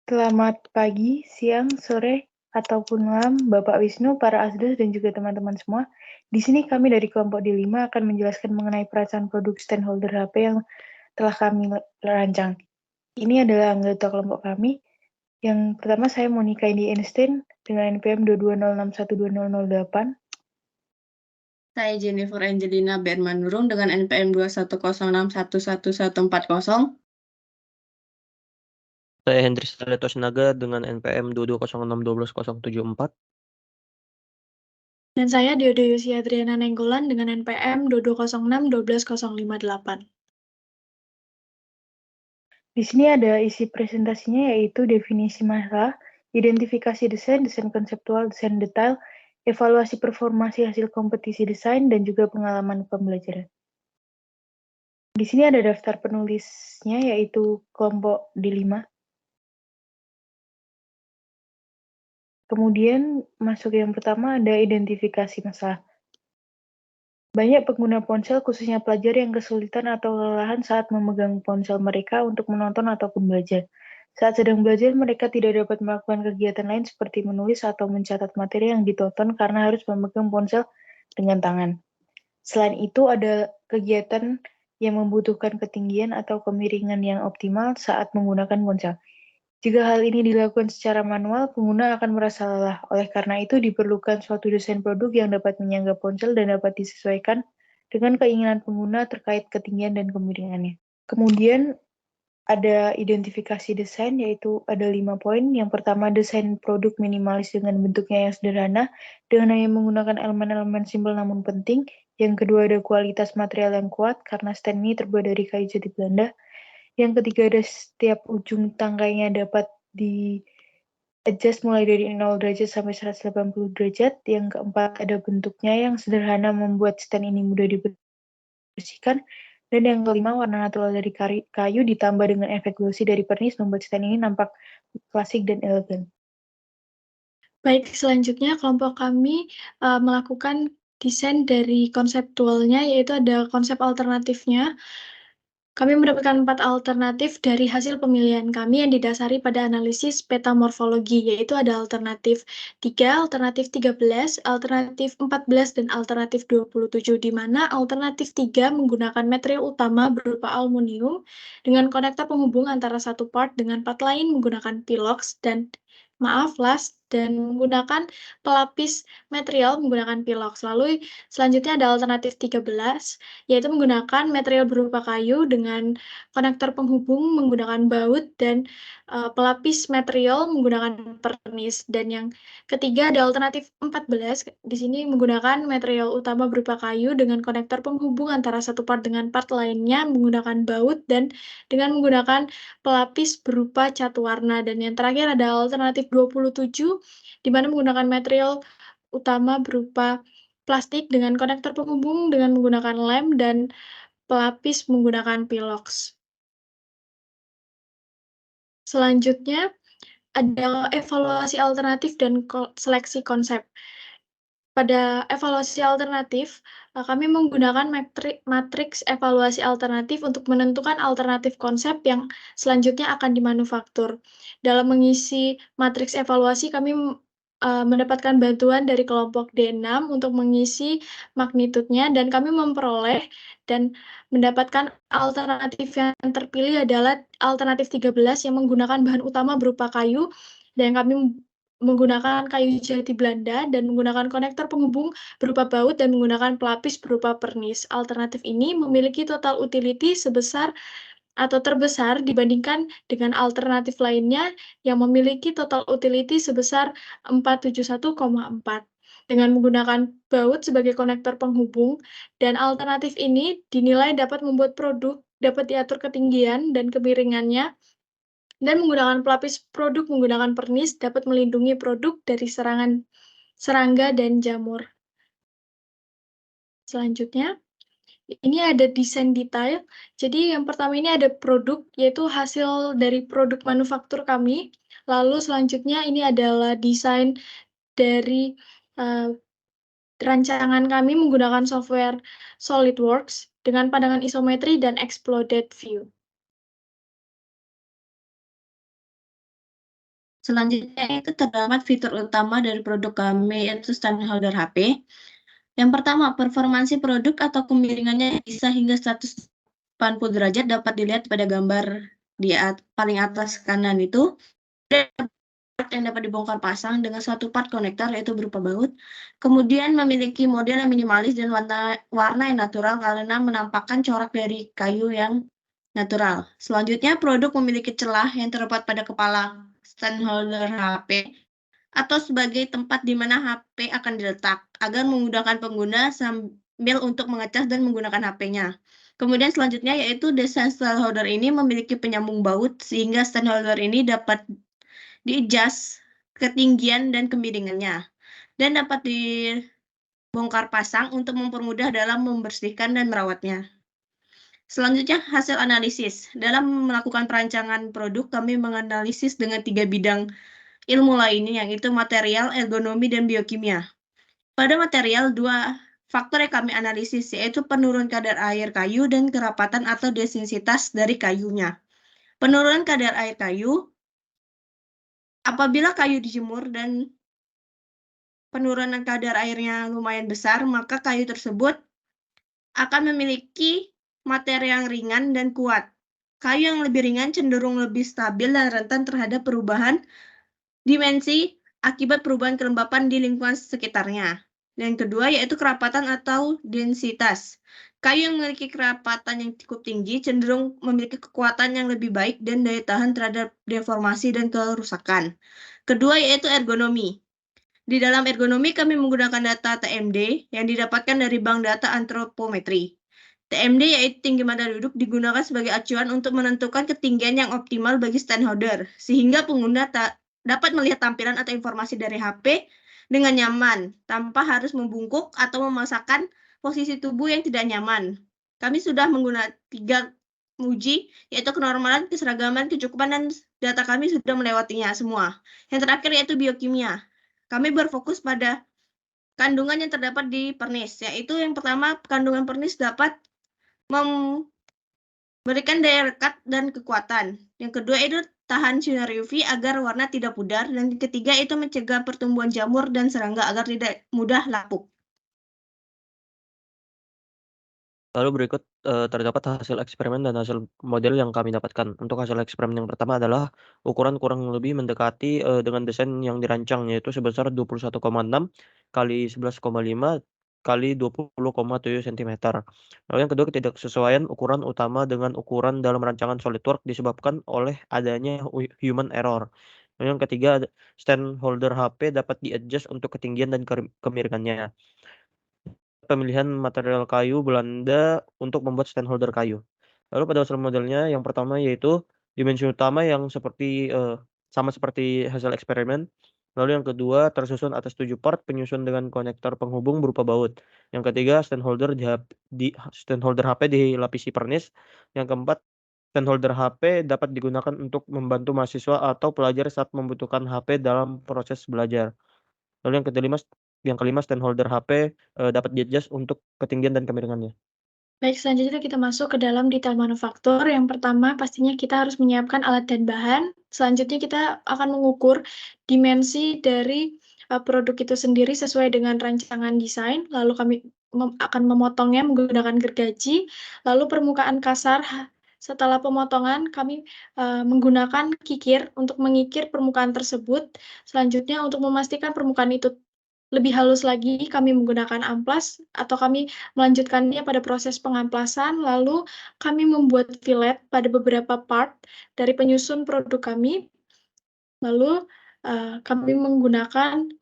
Selamat pagi, siang, sore, ataupun malam, Bapak Wisnu, para asdos, dan juga teman-teman semua. Di sini kami dari kelompok D5 akan menjelaskan mengenai perasaan produk stakeholder HP yang telah kami rancang. Ini adalah anggota kelompok kami. Yang pertama saya Monica Indi Einstein dengan NPM 220612008. Saya Jennifer Angelina Berman Nurung dengan NPM 210611140. Saya Hendris Letos Naga dengan NPM 2206121074. Dan saya Diodo Yusi Adriana Nenggolan dengan NPM 2206 12058. Di sini ada isi presentasinya yaitu definisi masalah, identifikasi desain, desain konseptual, desain detail, evaluasi performasi hasil kompetisi desain, dan juga pengalaman pembelajaran. Di sini ada daftar penulisnya yaitu kelompok D5. Kemudian masuk yang pertama ada identifikasi masalah. Banyak pengguna ponsel khususnya pelajar yang kesulitan atau kelelahan saat memegang ponsel mereka untuk menonton ataupun belajar. Saat sedang belajar, mereka tidak dapat melakukan kegiatan lain seperti menulis atau mencatat materi yang ditonton karena harus memegang ponsel dengan tangan. Selain itu, ada kegiatan yang membutuhkan ketinggian atau kemiringan yang optimal saat menggunakan ponsel. Jika hal ini dilakukan secara manual, pengguna akan merasa lelah. Oleh karena itu, diperlukan suatu desain produk yang dapat menyangga ponsel dan dapat disesuaikan dengan keinginan pengguna terkait ketinggian dan kemiringannya. Kemudian, ada identifikasi desain, yaitu ada 5 poin. Yang pertama, desain produk minimalis dengan bentuknya yang sederhana, dengan hanya menggunakan elemen-elemen simpel namun penting. Yang kedua, ada kualitas material yang kuat, karena stand ini terbuat dari kayu jati Belanda. Yang ketiga, ada setiap ujung tangkainya dapat di-adjust mulai dari 0 derajat sampai 180 derajat. Yang keempat, ada bentuknya yang sederhana membuat stand ini mudah dibersihkan. Dan yang kelima, warna natural dari kayu ditambah dengan efek glossy dari pernis membuat stand ini nampak klasik dan elegan. Baik, selanjutnya kelompok kami melakukan desain dari konseptualnya, yaitu ada konsep alternatifnya. Kami mendapatkan 4 alternatif dari hasil pemilihan kami yang didasari pada analisis peta morfologi, yaitu ada alternatif 3, alternatif 13, alternatif 14, dan alternatif 27, di mana alternatif 3 menggunakan material utama berupa aluminium dengan konektor penghubung antara satu part dengan part lain menggunakan pilox dan last, dan menggunakan pelapis material menggunakan pilox. Lalu selanjutnya ada alternatif 13, yaitu menggunakan material berupa kayu dengan konektor penghubung menggunakan baut dan pelapis material menggunakan pernis. Dan yang ketiga ada alternatif 14, di sini menggunakan material utama berupa kayu dengan konektor penghubung antara satu part dengan part lainnya menggunakan baut dan dengan menggunakan pelapis berupa cat warna. Dan yang terakhir ada alternatif 27, di mana menggunakan material utama berupa plastik dengan konektor penghubung dengan menggunakan lem dan pelapis menggunakan pilox. Selanjutnya ada evaluasi alternatif dan seleksi konsep. Pada evaluasi alternatif, kami menggunakan matriks evaluasi alternatif untuk menentukan alternatif konsep yang selanjutnya akan dimanufaktur. Dalam mengisi matriks evaluasi, kami mendapatkan bantuan dari kelompok D6 untuk mengisi magnitudenya, dan kami memperoleh dan mendapatkan alternatif yang terpilih adalah alternatif 13 yang menggunakan bahan utama berupa kayu, dan kami menggunakan kayu jati Belanda dan menggunakan konektor penghubung berupa baut dan menggunakan pelapis berupa pernis. Alternatif ini memiliki total utility sebesar atau terbesar dibandingkan dengan alternatif lainnya yang memiliki total utility sebesar 471,4. Dengan menggunakan baut sebagai konektor penghubung, dan alternatif ini dinilai dapat membuat produk dapat diatur ketinggian dan kemiringannya, dan menggunakan pelapis produk menggunakan pernis dapat melindungi produk dari serangan serangga dan jamur. Selanjutnya, ini ada desain detail. Jadi yang pertama ini ada produk, yaitu hasil dari produk manufaktur kami. Lalu selanjutnya ini adalah desain dari rancangan kami menggunakan software SolidWorks dengan pandangan isometri dan exploded view. Selanjutnya itu terdapat fitur utama dari produk kami, yaitu stand holder HP. Yang pertama, performansi produk atau kemiringannya bisa hingga 180 derajat dapat dilihat pada gambar di paling atas kanan itu. Yang dapat dibongkar pasang dengan satu part konektor yaitu berupa baut. Kemudian memiliki model yang minimalis dan warna yang natural karena menampakkan corak dari kayu yang natural. Selanjutnya, produk memiliki celah yang terdapat pada kepala stand holder HP atau sebagai tempat di mana HP akan diletak agar memudahkan pengguna sambil untuk mengecas dan menggunakan HP-nya. Kemudian selanjutnya yaitu desain stand holder ini memiliki penyambung baut sehingga stand holder ini dapat di-adjust ketinggian dan kemiringannya dan dapat dibongkar pasang untuk mempermudah dalam membersihkan dan merawatnya. Selanjutnya, hasil analisis. Dalam melakukan perancangan produk, kami menganalisis dengan 3 bidang ilmu lainnya, yaitu material, ergonomi, dan biokimia. Pada material, 2 faktor yang kami analisis, yaitu penurun kadar air kayu dan kerapatan atau densitas dari kayunya. Penurunan kadar air kayu, apabila kayu dijemur dan penurunan kadar airnya lumayan besar, maka kayu tersebut akan memiliki materi yang ringan dan kuat. Kayu yang lebih ringan cenderung lebih stabil dan rentan terhadap perubahan dimensi akibat perubahan kelembapan di lingkungan sekitarnya. Dan kedua yaitu kerapatan atau densitas. Kayu yang memiliki kerapatan yang cukup tinggi cenderung memiliki kekuatan yang lebih baik dan daya tahan terhadap deformasi dan kerusakan. Kedua yaitu ergonomi. Di dalam ergonomi kami menggunakan data TMD yang didapatkan dari Bank Data Antropometri. TMD yaitu tinggi mata duduk digunakan sebagai acuan untuk menentukan ketinggian yang optimal bagi stand holder, sehingga pengguna dapat melihat tampilan atau informasi dari HP dengan nyaman, tanpa harus membungkuk atau memaksakan posisi tubuh yang tidak nyaman. Kami sudah menggunakan 3 uji, yaitu kenormalan, keseragaman, kecukupan, dan data kami sudah melewatinya semua. Yang terakhir yaitu biokimia. Kami berfokus pada kandungan yang terdapat di pernis, yaitu yang pertama, kandungan pernis dapat memberikan daya rekat dan kekuatan. Yang kedua itu tahan sinar UV agar warna tidak pudar. Dan yang ketiga itu mencegah pertumbuhan jamur dan serangga agar tidak mudah lapuk. Lalu berikut terdapat hasil eksperimen dan hasil model yang kami dapatkan. Untuk hasil eksperimen yang pertama adalah ukuran kurang lebih mendekati dengan desain yang dirancang, yaitu sebesar 21,6 kali 11,5 kali 20,7 cm. Lalu yang kedua, ketidaksesuaian ukuran utama dengan ukuran dalam rancangan SolidWorks disebabkan oleh adanya human error. Lalu yang ketiga, stand holder HP dapat di-adjust untuk ketinggian dan kemiringannya. Pemilihan material kayu Belanda untuk membuat stand holder kayu. Lalu pada hasil modelnya yang pertama yaitu dimensi utama yang sama seperti hasil eksperimen. Lalu yang kedua tersusun atas 7 part penyusun dengan konektor penghubung berupa baut. Yang ketiga stand holder HP dilapisi pernis. Yang keempat stand holder HP dapat digunakan untuk membantu mahasiswa atau pelajar saat membutuhkan HP dalam proses belajar. Lalu yang kelima stand holder HP dapat di-adjust untuk ketinggian dan kemiringannya. Baik, selanjutnya kita masuk ke dalam detail manufaktur. Yang pertama, pastinya kita harus menyiapkan alat dan bahan. Selanjutnya kita akan mengukur dimensi dari produk itu sendiri sesuai dengan rancangan desain. Lalu kami akan memotongnya menggunakan gergaji. Lalu permukaan kasar. Setelah pemotongan, kami menggunakan kikir untuk mengikir permukaan tersebut. Selanjutnya, untuk memastikan permukaan itu lebih halus lagi, kami menggunakan amplas atau kami melanjutkannya pada proses pengamplasan, lalu kami membuat fillet pada beberapa part dari penyusun produk kami. Lalu kami menggunakan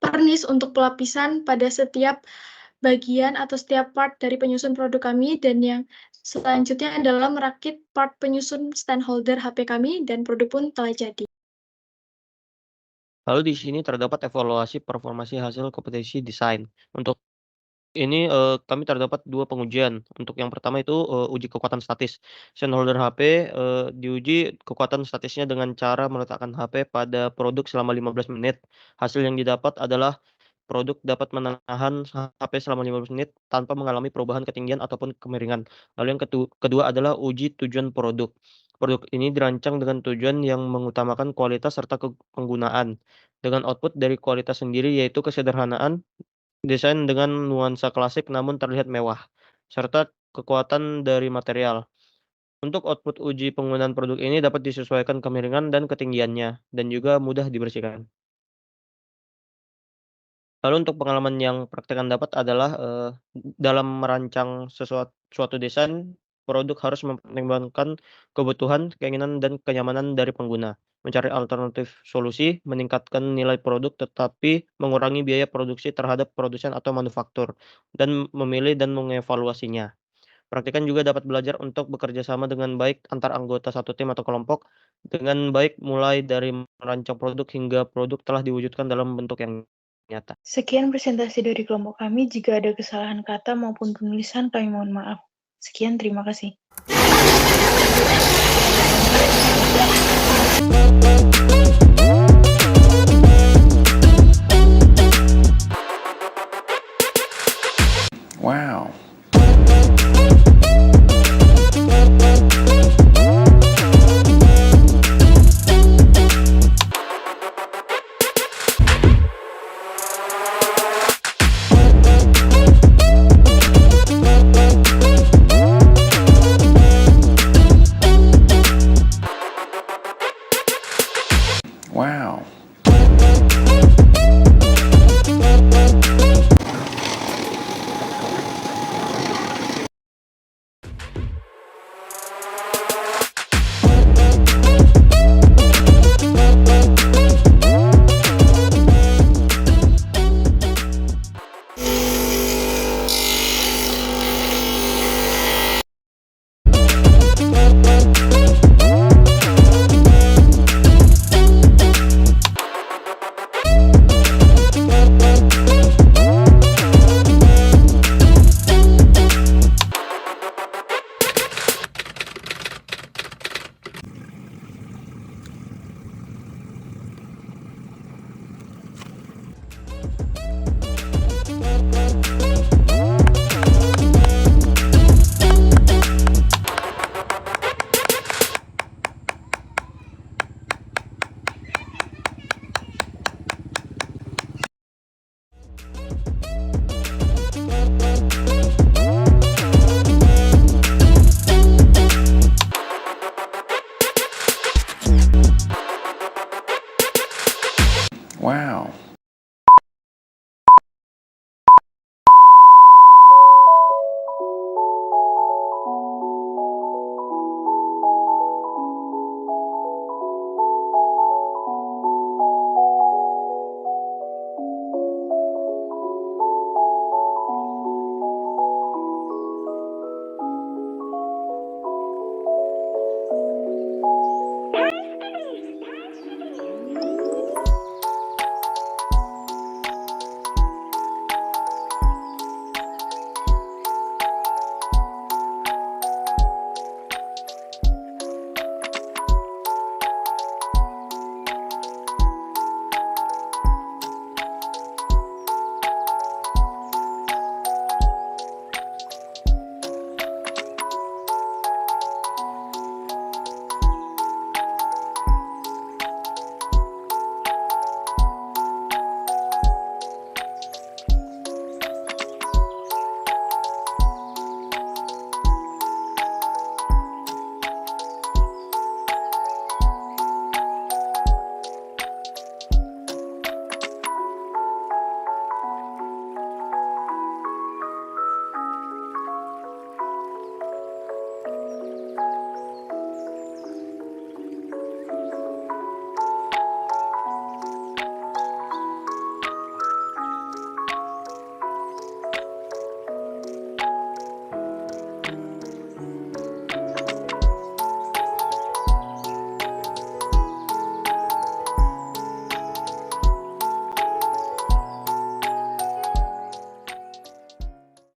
pernis untuk pelapisan pada setiap bagian atau setiap part dari penyusun produk kami, dan yang selanjutnya adalah merakit part penyusun stand holder HP kami, dan produk pun telah jadi. Lalu di sini terdapat evaluasi performasi hasil kompetisi desain. Untuk ini kami terdapat 2 pengujian. Untuk yang pertama itu uji kekuatan statis. Stand holder HP diuji kekuatan statisnya dengan cara meletakkan HP pada produk selama 15 menit. Hasil yang didapat adalah produk dapat menahan HP selama 15 menit tanpa mengalami perubahan ketinggian ataupun kemiringan. Lalu yang kedua adalah uji tujuan produk. Produk ini dirancang dengan tujuan yang mengutamakan kualitas serta penggunaan, dengan output dari kualitas sendiri yaitu kesederhanaan, desain dengan nuansa klasik namun terlihat mewah, serta kekuatan dari material. Untuk output uji penggunaan produk ini dapat disesuaikan kemiringan dan ketinggiannya, dan juga mudah dibersihkan. Lalu untuk pengalaman yang praktekan dapat adalah, dalam merancang suatu desain, produk harus mempertimbangkan kebutuhan, keinginan, dan kenyamanan dari pengguna, mencari alternatif solusi, meningkatkan nilai produk tetapi mengurangi biaya produksi terhadap produsen atau manufaktur, dan memilih dan mengevaluasinya. Praktikan juga dapat belajar untuk bekerja sama dengan baik antar anggota satu tim atau kelompok, dengan baik mulai dari merancang produk hingga produk telah diwujudkan dalam bentuk yang nyata. Sekian presentasi dari kelompok kami. Jika ada kesalahan kata maupun penulisan, kami mohon maaf. Sekian, terima kasih.